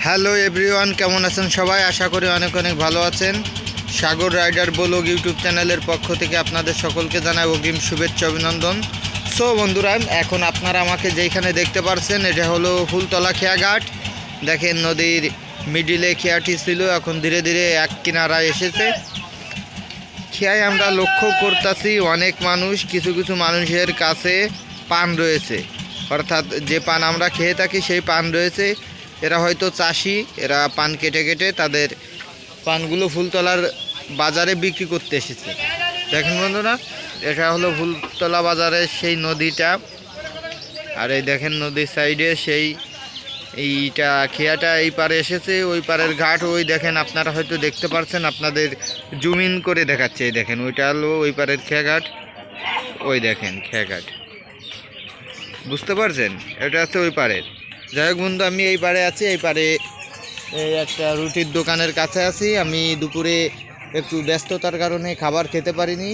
Hello everyone, কেমন আছেন সবাই? আশা করি অনেক অনেক ভালো আছেন। সাগর রাইডার ব্লগ ইউটিউব চ্যানেলের পক্ষ থেকে আপনাদের সকলকে জানাই অগ্রিম শুভেচ্ছা অভিনন্দন। সো বন্ধুরা, এখন আপনারা আমাকে যেখানে দেখতে পাচ্ছেন এটা হলো ফুলতলা খেয়াঘাট। দেখেন নদীর মিডিলে খেয়াটি ছিল, এখন ধীরে ধীরে এক কিনারায় এসেছে। খেয়ায় আমরা লক্ষ্য করতেছি অনেক মানুষ, কিছু কিছু মানুষের কাছে পান রয়েছে, অর্থাৎ যে পান আমরা খেয়ে থাকি সেই পান রয়েছে। এরা হয়তো চাষি, এরা পান কেটে কেটে তাদের পানগুলো ফুলতলার বাজারে বিক্রি করতে এসেছে। দেখেন বন্ধুরা, এটা হলো ফুলতলা বাজারের সেই নদীটা, আর এই দেখেন নদীর সাইডে সেই এইটা খেয়াটা এই পারে এসেছে, ওই পারের ঘাট ওই দেখেন, আপনারা হয়তো দেখতে পাচ্ছেন, আপনাদের জুম ইন করে দেখাচ্ছে। এই দেখেন ওইটা হলো ওই পারের খেয়াঘাট, ওই দেখেন খেয়াঘাট, বুঝতে পারছেন? এটা হচ্ছে ওই পারের। যাই হোক বন্ধু, আমি এই পারে আছি, এই পারে এই একটা রুটির দোকানের কাছে আছি। আমি দুপুরে একটু ব্যস্ততার কারণে খাবার খেতে পারিনি,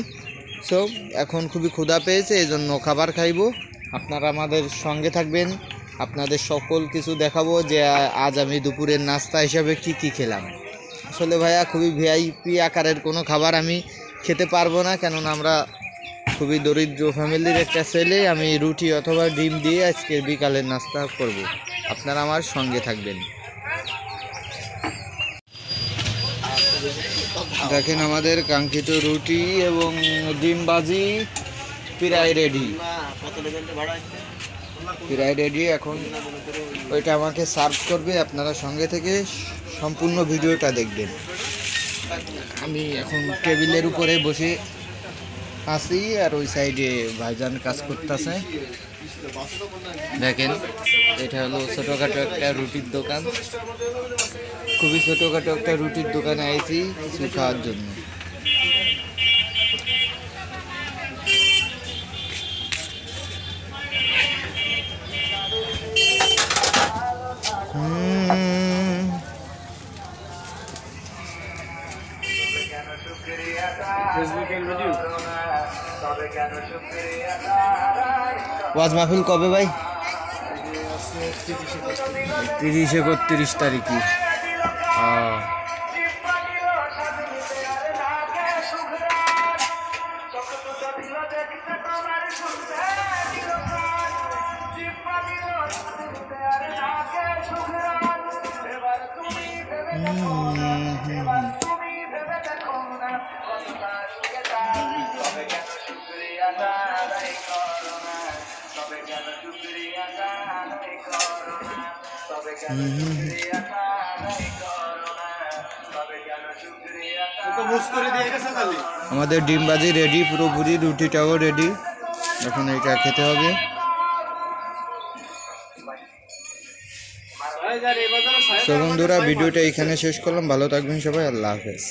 সো এখন খুবই ক্ষুধা পেয়েছে, এই জন্য খাবার খাইব। আপনারা আমাদের সঙ্গে থাকবেন, আপনাদের সকল কিছু দেখাবো যে আজ আমি দুপুরের নাস্তা হিসাবে কি খেলাম। আসলে ভাইয়া খুবই ভিআইপি আকারের কোনো খাবার আমি খেতে পারবো না, কেননা আমরা খুবই দরিদ্র ফ্যামিলির একটা ছেলে। আমি রুটি অথবা ডিম দিয়ে আজকে বিকালের নাস্তা করব। আপনারা আমার সঙ্গে থাকবেন। দেখেন আমাদের কাঙ্ক্ষিত রুটি এবং ডিম ভাজি প্রায় রেডি, এখন ওইটা আমাকে সার্ভ করবে। আপনারা সঙ্গে থেকে সম্পূর্ণ ভিডিওটা দেখবেন। আমি এখন টেবিলের উপরে বসে আছি, আর ওই সাইডে ভাইজান কাজ করতেছে। দেখেন এটা হলো ছোটোখাটো একটা রুটির দোকান, খুবই ছোটোখাটো একটা রুটির দোকানে আইছি কিছু খাওয়ার জন্য। ওয়াজ মাহফিল কবে ভাই? 30-31 তারিখে। আমাদের ডিম ভাজি রেডি পুরোপুরি, রুটিটাও রেডি, এখন এটা খেতে হবে। তো বন্ধুরা, ভিডিওটা এখানে শেষ করলাম। ভালো থাকবেন সবাই, আল্লাহ হাফেজ।